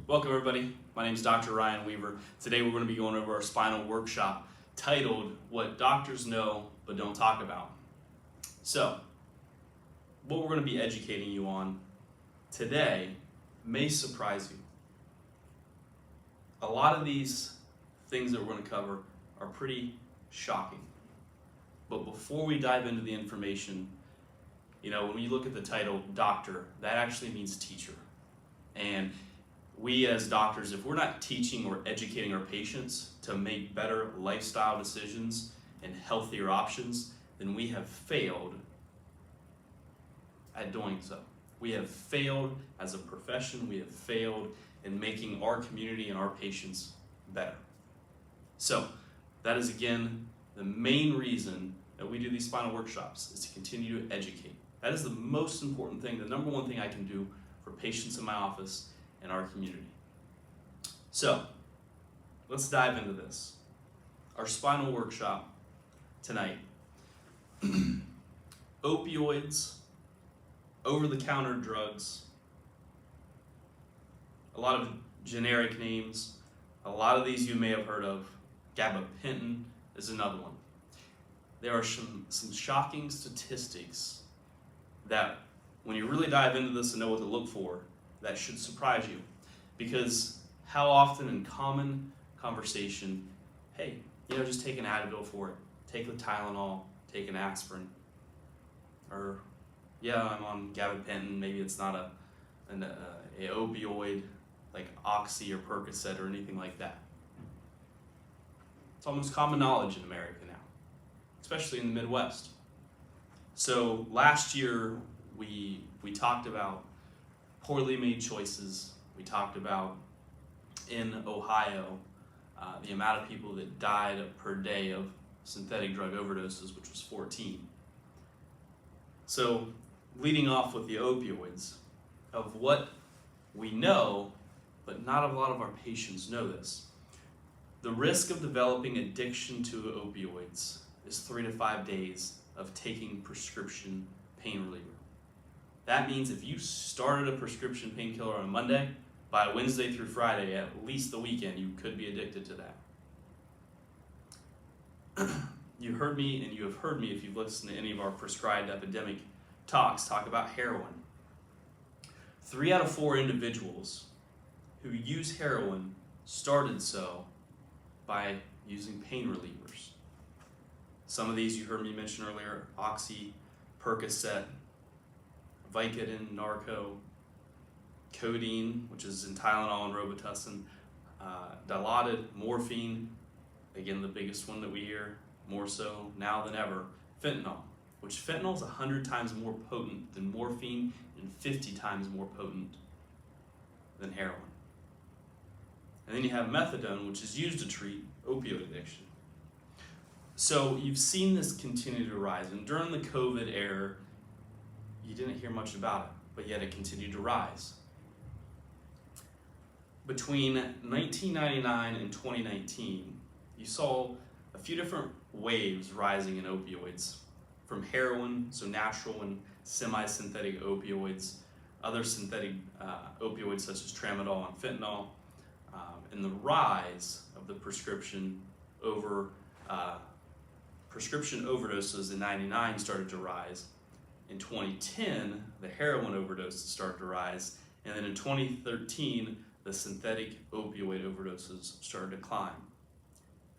Welcome everybody, my name is Dr. Ryan Weaver. Today we're going to be going over our spinal workshop titled, What Doctors Know But Don't Talk About. So, what we're going to be educating you on today may surprise you. A lot of these things that we're going to cover are pretty shocking. But before we dive into the information, when we look at the title, doctor, that actually means teacher. And we as doctors, if we're not teaching or educating our patients to make better lifestyle decisions and healthier options, then we have failed at doing so. We have failed as a profession. We have failed in making our community and our patients better. So that is, again, the main reason that we do these spinal workshops, is to continue to educate. That is the most important thing, the number one thing I can do for patients in my office and our community. So, let's dive into this. Our spinal workshop tonight. Opioids, over-the-counter drugs, a lot of generic names. A lot of these you may have heard of. Gabapentin is another one. There are some shocking statistics that, when you really dive into this and know what to look for, that should surprise you. Because how often in common conversation, hey, just take an Advil for it, take the Tylenol, take an aspirin, or I'm on gabapentin, maybe it's not an opioid like Oxy or Percocet or anything like that. It's almost common knowledge in America now, especially in the Midwest. So last year we talked about poorly made choices. We talked about in Ohio the amount of people that died per day of synthetic drug overdoses, which was 14. So leading off with the opioids, of what we know, but not a lot of our patients know this, the risk of developing addiction to opioids is 3 to 5 days of taking prescription pain reliever. That means if you started a prescription painkiller on a Monday, by Wednesday through Friday, at least the weekend, you could be addicted to that. You heard me, and you have heard me if you've listened to any of our prescribed epidemic talk about heroin. 3 out of 4 individuals who use heroin started so by using pain relievers. Some of these you heard me mention earlier: Oxy, Percocet, Vicodin, Narco, codeine, which is in Tylenol and Robitussin, Dilaudid, morphine, again the biggest one that we hear more so now than ever, fentanyl, which fentanyl is 100 times more potent than morphine and 50 times more potent than heroin. And then you have methadone, which is used to treat opioid addiction. So you've seen this continue to rise, and during the COVID era, you didn't hear much about it, but yet it continued to rise. Between 1999 and 2019, you saw a few different waves rising in opioids, from heroin, so natural and semi-synthetic opioids, other synthetic opioids such as tramadol and fentanyl, and the rise of the prescription overdoses in '99 started to rise. In 2010, the heroin overdoses started to rise, and then in 2013, the synthetic opioid overdoses started to climb.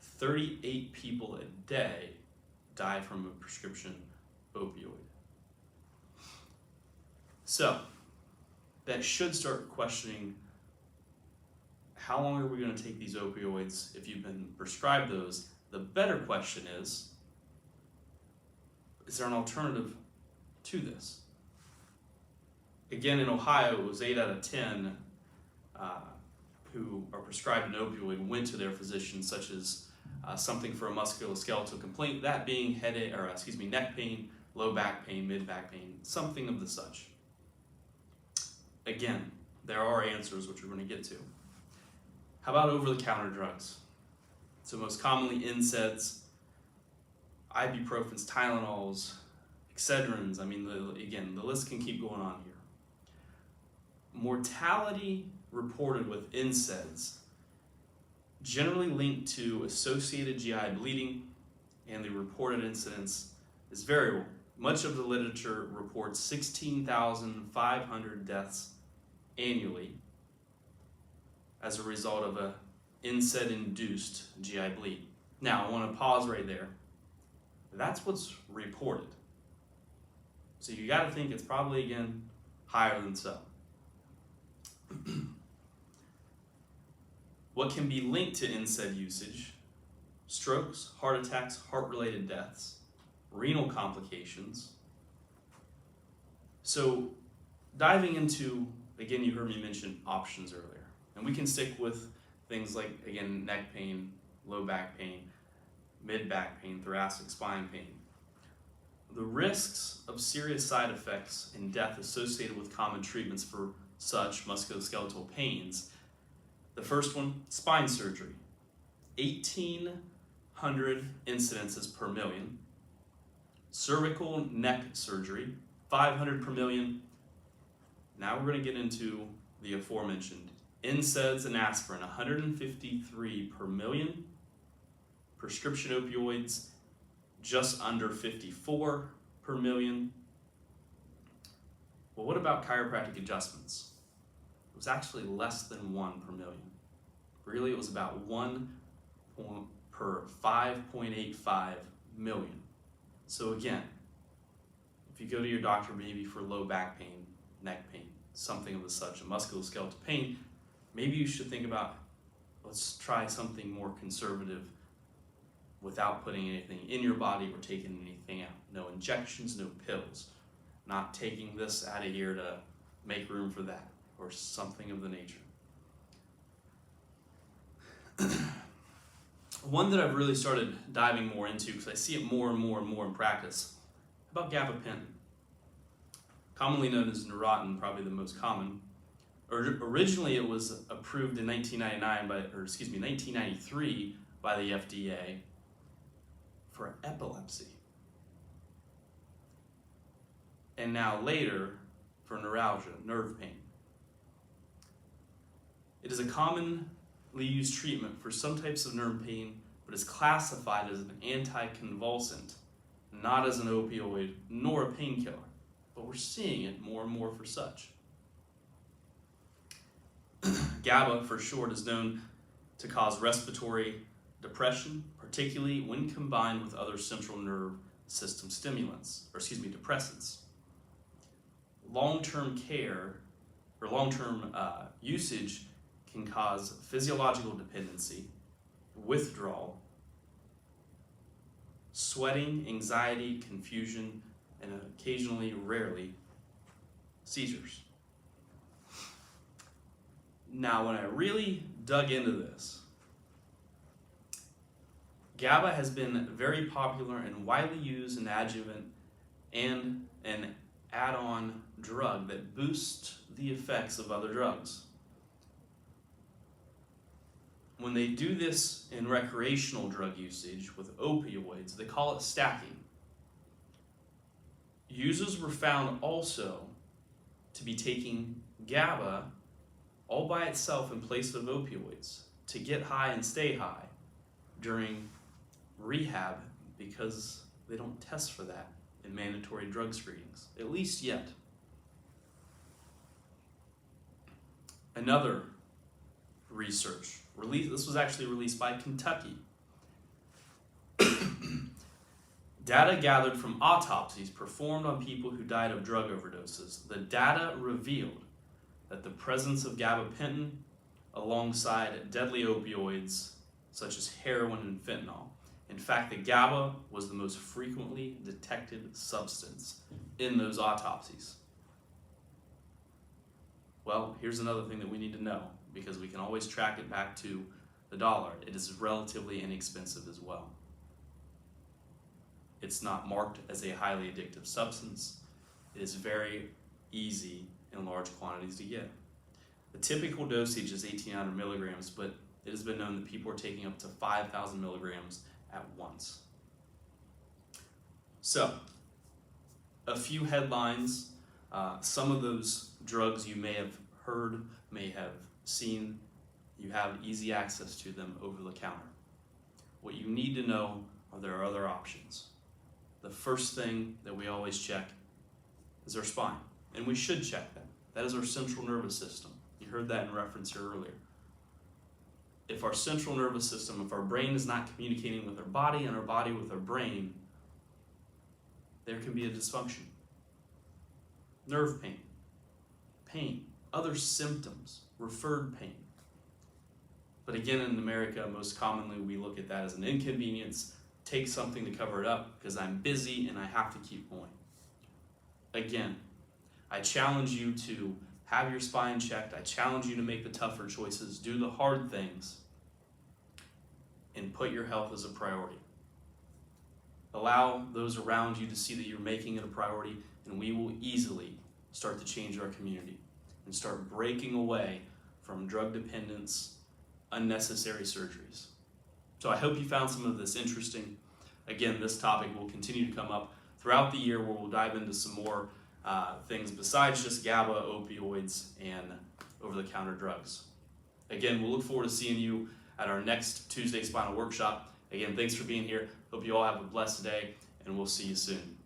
38 people a day die from a prescription opioid. So, that should start questioning, how long are we going to take these opioids if you've been prescribed those? The better question is there an alternative to this? Again, in Ohio, it was 8 out of 10 who are prescribed an opioid went to their physician, such as something for a musculoskeletal complaint, that being neck pain, low back pain, mid back pain, something of the such. Again, there are answers which we're going to get to. How about over-the-counter drugs? So most commonly NSAIDs, ibuprofens, Tylenols, Excedrins. The list can keep going on here. Mortality reported with NSAIDs, generally linked to associated GI bleeding, and the reported incidence is variable. Much of the literature reports 16,500 deaths annually as a result of a NSAID-induced GI bleed. Now, I want to pause right there. That's what's reported. So you got to think it's probably, again, higher than so. What can be linked to NSAID usage? Strokes, heart attacks, heart-related deaths, renal complications. So diving into, again, you heard me mention options earlier, and we can stick with things like, again, neck pain, low back pain, mid-back pain, thoracic spine pain. The risks of serious side effects and death associated with common treatments for such musculoskeletal pains. The first one, spine surgery. 1,800 incidences per million. Cervical neck surgery, 500 per million. Now we're going to get into the aforementioned NSAIDs and aspirin, 153 per million. Prescription opioids, just under 54 per million. Well, what about chiropractic adjustments? It was actually less than 1 per million. Really, it was about 1 per 5.85 million. So again, if you go to your doctor maybe for low back pain, neck pain, something of the such, a musculoskeletal pain, maybe you should think about, let's try something more conservative without putting anything in your body or taking anything out. No injections, no pills. Not taking this out of here to make room for that, or something of the nature. One that I've really started diving more into, because I see it more and more and more in practice, how about gabapentin? Commonly known as Neurontin, probably the most common. Originally, it was approved in 1993 by the FDA for epilepsy. And now later for neuralgia, nerve pain. It is a commonly used treatment for some types of nerve pain, but is classified as an anticonvulsant, not as an opioid nor a painkiller. But we're seeing it more and more for such. GABA, for short, is known to cause respiratory depression, particularly when combined with other central nerve system depressants. Long-term care or long-term usage can cause physiological dependency, withdrawal, sweating, anxiety, confusion, and occasionally, rarely, seizures. Now, when I really dug into this, GABA has been very popular and widely used in adjuvant and an add-on drug that boosts the effects of other drugs. When they do this in recreational drug usage with opioids, they call it stacking. Users were found also to be taking GABA all by itself in place of opioids to get high and stay high during rehab, because they don't test for that in mandatory drug screenings, at least yet. Another research, this was actually released by Kentucky. Data gathered from autopsies performed on people who died of drug overdoses. The data revealed that the presence of gabapentin alongside deadly opioids such as heroin and fentanyl. In fact, the GABA was the most frequently detected substance in those autopsies. Well, here's another thing that we need to know, because we can always track it back to the dollar. It is relatively inexpensive as well. It's not marked as a highly addictive substance. It is very easy in large quantities to get. The typical dosage is 1,800 milligrams, but it has been known that people are taking up to 5,000 milligrams at once. So, a few headlines. Some of those drugs you may have heard, may have seen, you have easy access to them over the counter. What you need to know are there are other options. The first thing that we always check is our spine, and we should check that. That is our central nervous system. You heard that in reference here earlier. If our central nervous system, if our brain is not communicating with our body and our body with our brain, there can be a dysfunction. Nerve pain, other symptoms, referred pain. But again, in America, most commonly we look at that as an inconvenience, take something to cover it up because I'm busy and I have to keep going. Again, I challenge you to have your spine checked. I challenge you to make the tougher choices, do the hard things, and put your health as a priority. Allow those around you to see that you're making it a priority, and we will easily start to change our community and start breaking away from drug dependence, unnecessary surgeries. So I hope you found some of this interesting. Again, this topic will continue to come up throughout the year where we'll dive into some more things besides just GABA, opioids, and over-the-counter drugs. Again, we'll look forward to seeing you at our next Tuesday Spinal Workshop. Again, thanks for being here. Hope you all have a blessed day, and we'll see you soon.